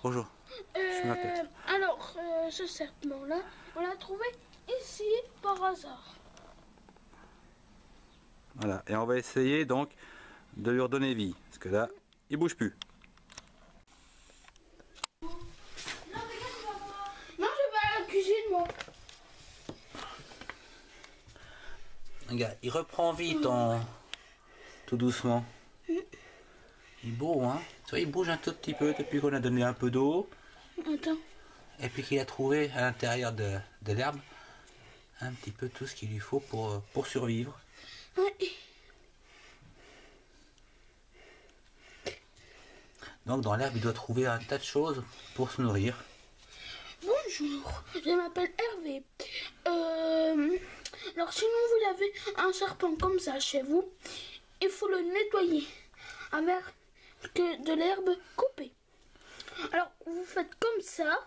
bonjour. Je m'appelle. Alors, ce serpent-là, on l'a trouvé ici par hasard. Voilà, et on va essayer donc de lui redonner vie, parce que là, il bouge plus. Non, je vais à la cuisine, moi. Regarde, il reprend vie tout doucement. Il est beau, hein. Tu vois, il bouge un tout petit peu depuis qu'on a donné un peu d'eau, Attends. et puis qu'il a trouvé à l'intérieur de l'herbe un petit peu tout ce qu'il lui faut pour survivre. Ouais. Donc dans l'herbe, il doit trouver un tas de choses pour se nourrir. Bonjour, je m'appelle Hervé. Alors, sinon vous avez un serpent comme ça chez vous, il faut le nettoyer avec de l'herbe coupée. Alors, vous faites comme ça,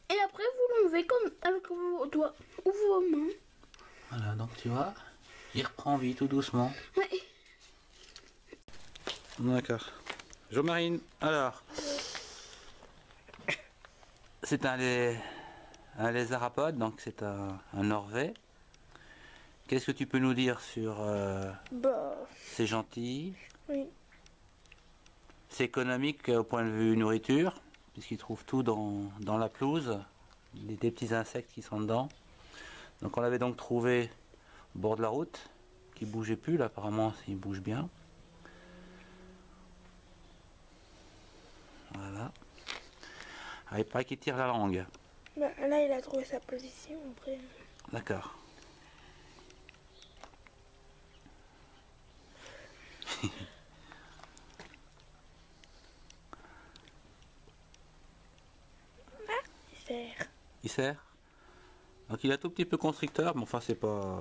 et après vous l'enlevez comme avec vos doigts ou vos mains. Voilà, donc tu vois, il reprend vie tout doucement. Ouais. D'accord. Jo-Marine, alors, c'est un lézardapode, donc c'est un orvet. Qu'est-ce que tu peux nous dire sur... Bah, c'est gentil, oui. c'est économique au point de vue nourriture, puisqu'il trouve tout dans la pelouse, des petits insectes qui sont dedans. Donc on l'avait donc trouvé au bord de la route, qui bougeait plus, là apparemment il bouge bien. Voilà. Ah, il paraît qu'il tire la langue. Bah, là, il a trouvé sa position après. D'accord. Il sert. Il sert. Donc il est un tout petit peu constricteur, mais enfin c'est pas...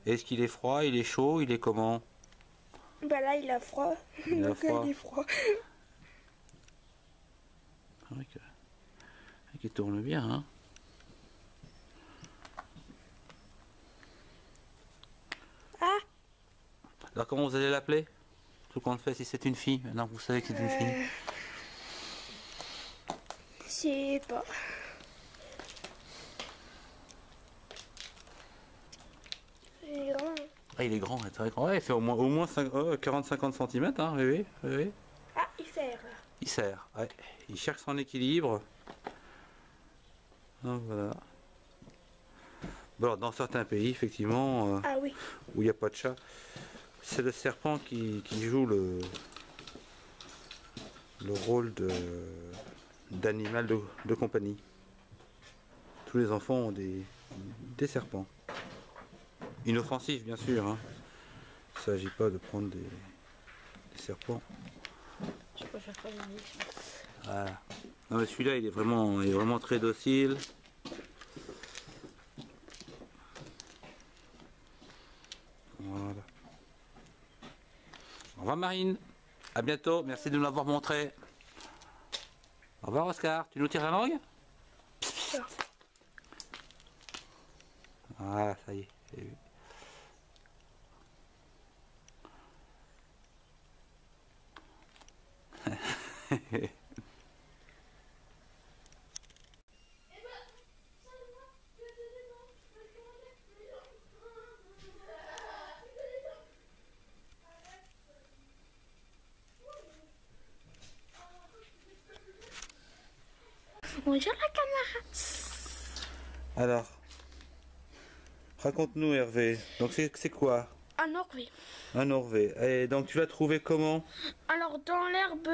Est-ce qu'il est froid, il est chaud, il est comment? Bah là, il a froid. Il a Donc, froid. il est froid. C'est vrai qu'il tourne bien, hein. Ah, Alors comment vous allez l'appeler? Tout compte fait, si c'est une fille, maintenant vous savez que c'est une fille. je sais pas. Il est grand. Ah, il est grand, c'est vrai. Ouais, il fait au moins 40-50 cm, hein, oui, oui, oui. Ah, il sert là. Il sert, ouais. Il cherche son équilibre. Donc voilà. Bon, alors, dans certains pays, effectivement, Ah oui. où il n'y a pas de chat, c'est le serpent qui joue le rôle d'animal de compagnie. Tous les enfants ont des serpents. Inoffensifs, bien sûr, hein. Il ne s'agit pas de prendre des serpents. Je préfère pas les niches. Voilà. Non mais celui-là il est vraiment très docile. Voilà. Au revoir Marine. À bientôt. Merci de nous l'avoir montré. Au revoir Oscar. Tu nous tires la langue? Voilà, ça y est. J'ai vu. Bonjour la caméra. Alors, raconte-nous Hervé. Donc c'est quoi? Un orvé. Un orvet. Et donc tu l'as trouvé comment? Alors dans l'herbe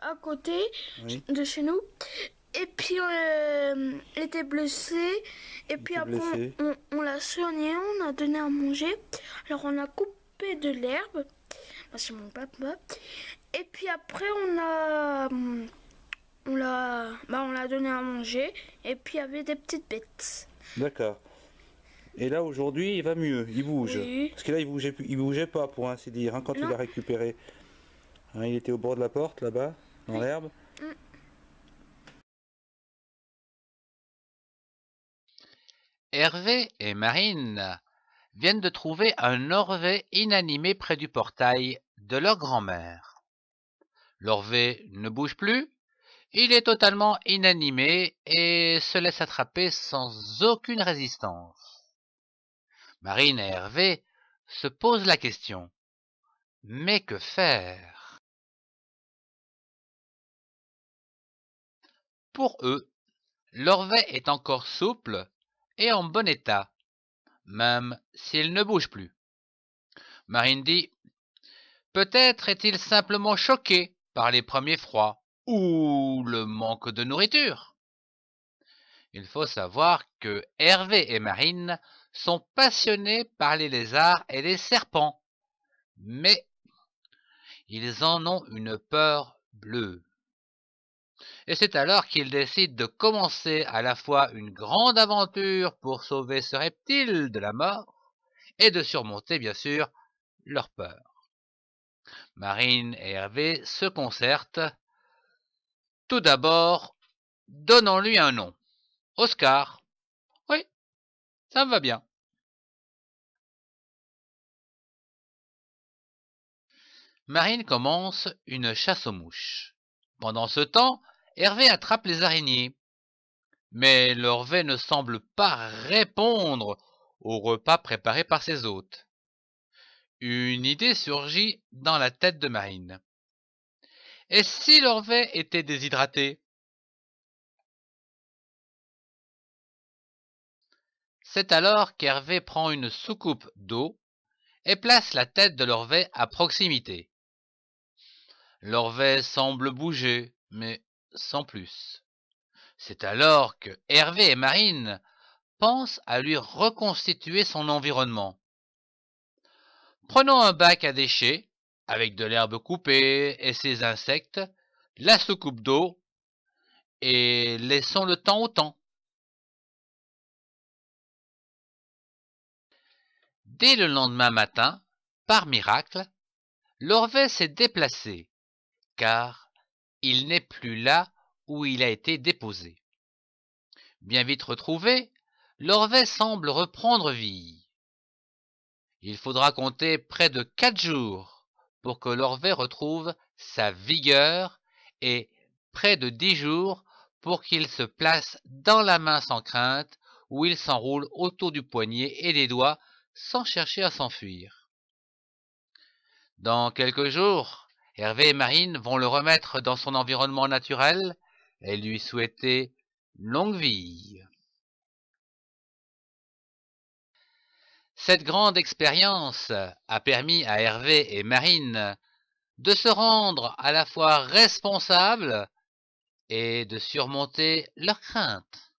à côté Oui. de chez nous. Et puis il était blessé. Et puis après blessé. on l'a soigné, on a donné à manger. Alors on a coupé de l'herbe. Bah, c'est mon papa. Et puis après on l'a donné à manger. Et puis il y avait des petites bêtes. D'accord. Et là aujourd'hui il va mieux, il bouge. Oui. Parce que là il bougeait pas pour ainsi dire, hein, quand tu Non. l'as récupéré. Hein, il était au bord de la porte là-bas, dans l'herbe. Hervé et Marine viennent de trouver un orvet inanimé près du portail de leur grand-mère. L'Orvet ne bouge plus, il est totalement inanimé et se laisse attraper sans aucune résistance. Marine et Hervé se posent la question. Mais que faire? Pour eux, l'Orvet est encore souple et en bon état, même s'il ne bouge plus. Marine dit: peut-être est-il simplement choqué par les premiers froids ou le manque de nourriture. Il faut savoir que Hervé et Marine sont passionnés par les lézards et les serpents, mais ils en ont une peur bleue. Et c'est alors qu'ils décident de commencer à la fois une grande aventure pour sauver ce reptile de la mort et de surmonter bien sûr leur peur. Marine et Hervé se concertent. Tout d'abord, donnons-lui un nom. Oscar. Oui, ça me va bien. Marine commence une chasse aux mouches. Pendant ce temps, Hervé attrape les araignées. Mais l'Orvet ne semble pas répondre au repas préparé par ses hôtes. Une idée surgit dans la tête de Marine. Et si l'Orvet était déshydraté? C'est alors qu'Hervé prend une soucoupe d'eau et place la tête de l'Orvet à proximité. L'Orvet semble bouger, mais sans plus. C'est alors que Hervé et Marine pensent à lui reconstituer son environnement. Prenons un bac à déchets, avec de l'herbe coupée et ses insectes, la soucoupe d'eau, et laissons le temps au temps. Dès le lendemain matin, par miracle, l'Orvet s'est déplacé, car il n'est plus là où il a été déposé. Bien vite retrouvé, l'Orvet semble reprendre vie. Il faudra compter près de 4 jours pour que l'Orvet retrouve sa vigueur et près de 10 jours pour qu'il se place dans la main sans crainte, où il s'enroule autour du poignet et des doigts sans chercher à s'enfuir. Dans quelques jours, Hervé et Marine vont le remettre dans son environnement naturel et lui souhaiter longue vie. Cette grande expérience a permis à Hervé et Marine de se rendre à la fois responsables et de surmonter leurs craintes.